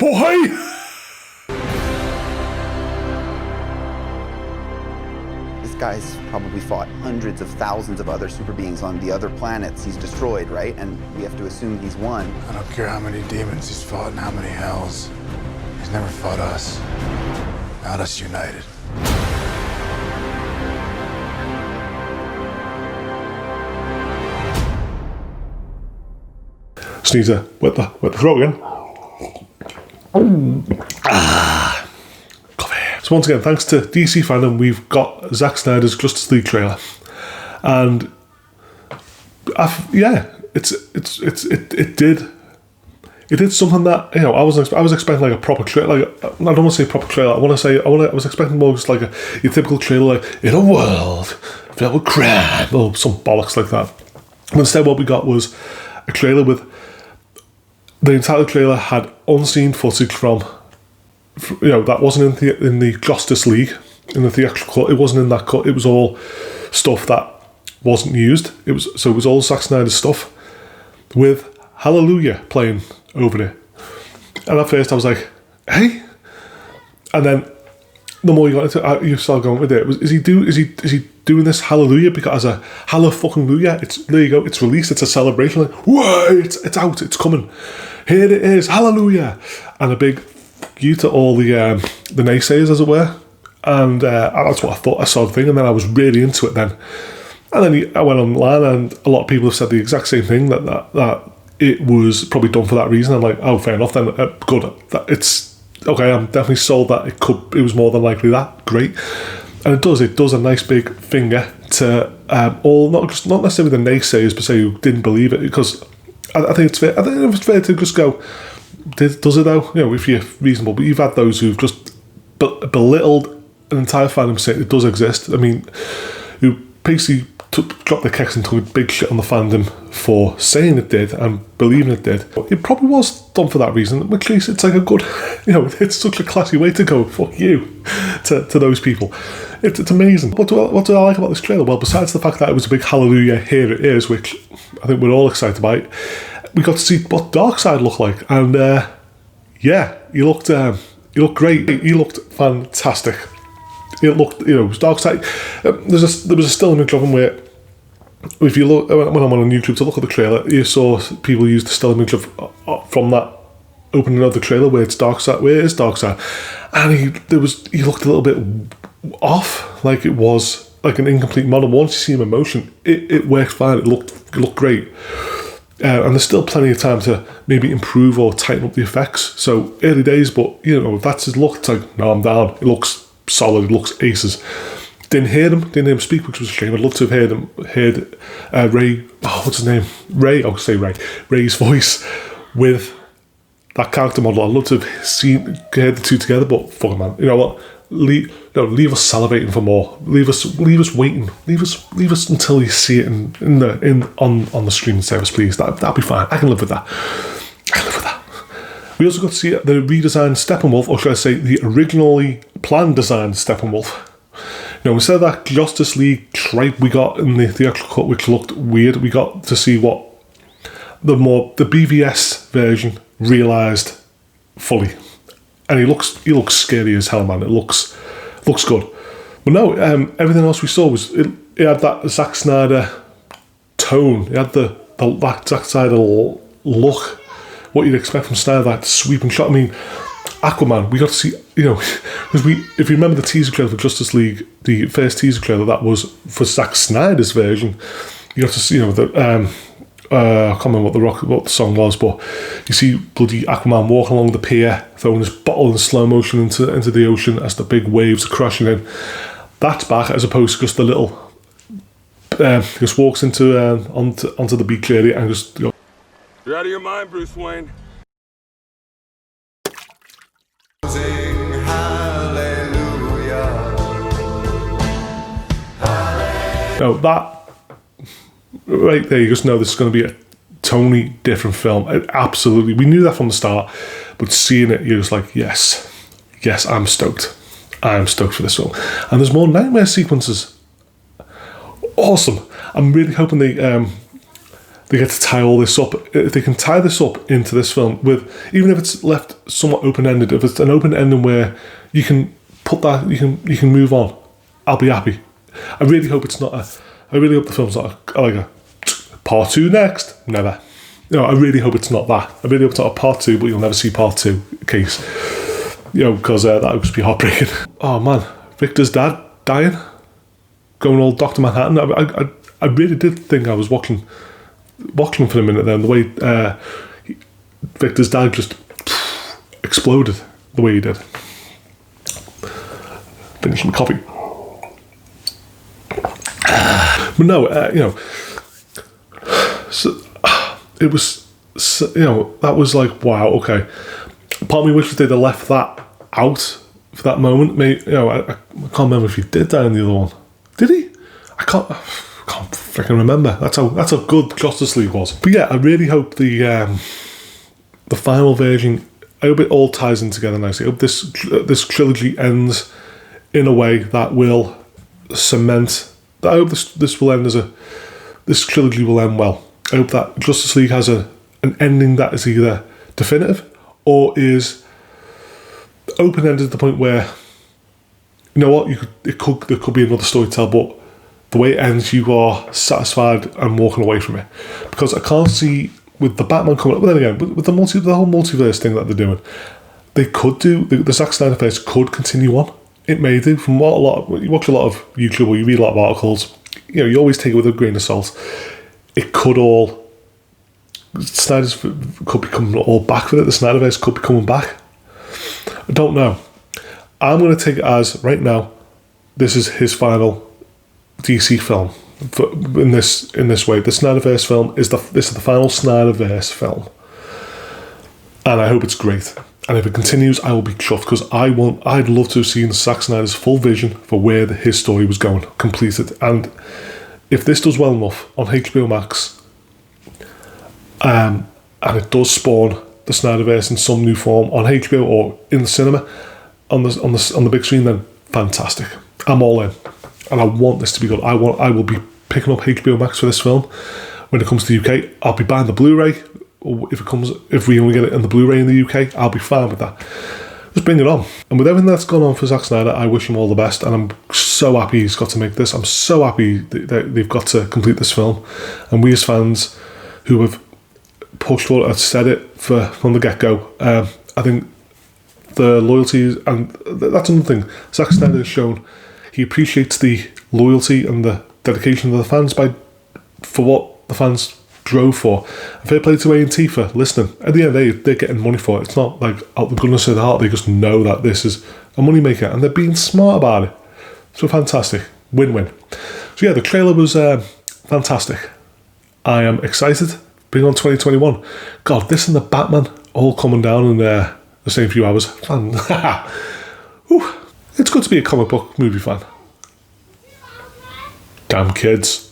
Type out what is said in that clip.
boy! This guy's probably fought hundreds of thousands of other super beings on the other planets he's destroyed, right? And we have to assume he's won. I don't care how many demons he's fought and how many hells. He's never fought us. Not us united. Sneezer, wet the throat again. So once again, thanks to DC Fandome, we've got Zack Snyder's Justice League trailer, and it did something that, you know, I was expecting like a proper trailer. Like, I don't want to say proper trailer. I was expecting more just like your typical trailer, like in a world filled with crime or some bollocks like that. But instead, what we got was a trailer with the entire trailer had unseen footage from. You know, that wasn't in the Justice League, in the theatrical cut. It wasn't in that cut. It was all stuff that wasn't used. It was all Zack Snyder's stuff with Hallelujah playing over it. And at first I was like, hey? And then the more you got into it, you started going with it. Is he doing this Hallelujah because as a Hallelujah? There you go. It's released. It's a celebration. Like, whoa! It's out. It's coming. Here it is. Hallelujah! And a big you to all the naysayers, as it were, and that's what I thought I saw the thing, and then I was really into it then. And then I went online, and a lot of people have said the exact same thing, that it was probably done for that reason. I'm like, oh, fair enough then, good. It's okay. I'm definitely sold that it was more than likely that. Great, and it does a nice big finger to all not necessarily the naysayers per se who didn't believe it, because I think it's fair. I think it's fair to just go. Does it though? You know, if you're reasonable, but you've had those who've just belittled an entire fandom saying it does exist. I mean, who basically dropped their kicks and took a big shit on the fandom for saying it did and believing it did. It probably was done for that reason, which is it's like a good, you know, it's such a classy way to go. Fuck you to those people. It's amazing. What do I like about this trailer? Well, besides the fact that it was a big hallelujah, here it is, which I think we're all excited about. We got to see what Darkseid looked like, and yeah, he looked great. He looked fantastic. It looked, you know, it was Darkseid. There was a still image of him where, if you look, when I'm on YouTube to look at the trailer, you saw people use the still image of from that opening of the trailer where it's Darkseid. Where is Darkseid? And he looked a little bit off, like it was like an incomplete model. Once you see him in motion, it worked fine. It looked great. And there's still plenty of time to maybe improve or tighten up the effects. So early days, but you know, if that's his look, it's like, no, I'm down. It looks solid. It looks aces. Didn't hear him speak, which was a shame. I'd love to have heard Ray. Oh, what's his name? Ray. I'll say Ray. Ray's voice with that character model. I'd love to have heard the two together. But fuck it, man. You know what? Leave us salivating for more. Leave us waiting. Leave us until you see it on the streaming service, please. That'd be fine. I can live with that. We also got to see the redesigned Steppenwolf, or should I say, the originally planned designed Steppenwolf. You know, instead of that Justice League tripe we got in the theatrical cut, which looked weird, we got to see what the BVS version realised fully. And he looks scary as hell, man. It looks good. But no, everything else we saw was it had that Zack Snyder tone. It had that Zack Snyder look, what you'd expect from Snyder, that sweeping shot. I mean, Aquaman, we got to see, you know, because if you remember the teaser trailer for Justice League, the first teaser trailer that was for Zack Snyder's version, you got to see, you know, I can't remember what the song was, but you see bloody Aquaman walking along the pier, throwing his bottle in slow motion into the ocean as the big waves are crashing in. That's back, as opposed to just the little, just walks onto the beach area and just. You know, you're out of your mind, Bruce Wayne. No, that right there, you just know this is going to be a totally different film. Absolutely, we knew that from the start, but seeing it, you're just like, yes, I'm stoked. I'm stoked for this film. And there's more nightmare sequences. Awesome. I'm really hoping they they get to tie all this up. If they can tie this up into this film with, even if it's left somewhat open-ended, if it's an open ending where you can put that, you can move on, I'll be happy. I really hope it's not I really hope the film's not like a part 2 next. Never. I really hope it's not that. I really hope it's not a part 2, but you'll never see part 2 case. Because that would just be heartbreaking. Oh man, Victor's dad dying, going all Dr. Manhattan. I really did think I was watching for a minute then, the way Victor's dad just exploded the way he did. Finishing the coffee. But no, so it was, that was like, wow, okay. Part of me wishes they'd have left that out for that moment. Maybe, I can't remember if he did die in the other one. Did he? I can't freaking remember. That's how good Justice League was. But yeah, I really hope the final version, I hope it all ties in together nicely. I hope this trilogy ends in a way that will cement. I hope this will end this trilogy will end well. I hope that Justice League has an ending that is either definitive or is open-ended to the point where, you know what, there could be another story to tell, but the way it ends, you are satisfied and walking away from it. Because I can't see, with the Batman coming up, but then again, with the whole multiverse thing that they're doing, they could do, the Zack Snyder verse could continue on. It may do. From what you watch a lot of YouTube or you read a lot of articles, you always take it with a grain of salt. It could all, Snyder's could be coming all back with it. The Snyderverse could be coming back. I don't know. I'm going to take it as, right now, this is his final DC film. In this way, the Snyderverse film this is the final Snyderverse film, and I hope it's great. And if it continues, I will be chuffed, because I'd love to have seen Zack Snyder's full vision for where his story was going, completed. And if this does well enough on HBO Max, and it does spawn the Snyderverse in some new form on HBO or in the cinema on the big screen, then fantastic. I'm all in, and I want this to be good. I will be picking up HBO Max for this film when it comes to the UK. I'll be buying the Blu-ray. If we only get it in the Blu-ray in the UK, I'll be fine with that. Just bring it on. And with everything that's gone on for Zack Snyder, I wish him all the best, and I'm so happy he's got to make this. I'm so happy that they've got to complete this film. And we as fans who have pushed for it, have said it from the get-go, I think the loyalty, and that's another thing, Zack Snyder has shown he appreciates the loyalty and the dedication of the fans for what the fans drove for. And fair play to A&T for listening. At the end of the day, they're getting money for it. It's not like out the goodness of their heart, they just know that this is a moneymaker, and they're being smart about it. So fantastic. Win-win. So yeah, the trailer was fantastic. I am excited. Bring on 2021. God, this and the Batman all coming down in the same few hours. Fun. It's good to be a comic book movie fan. Damn kids.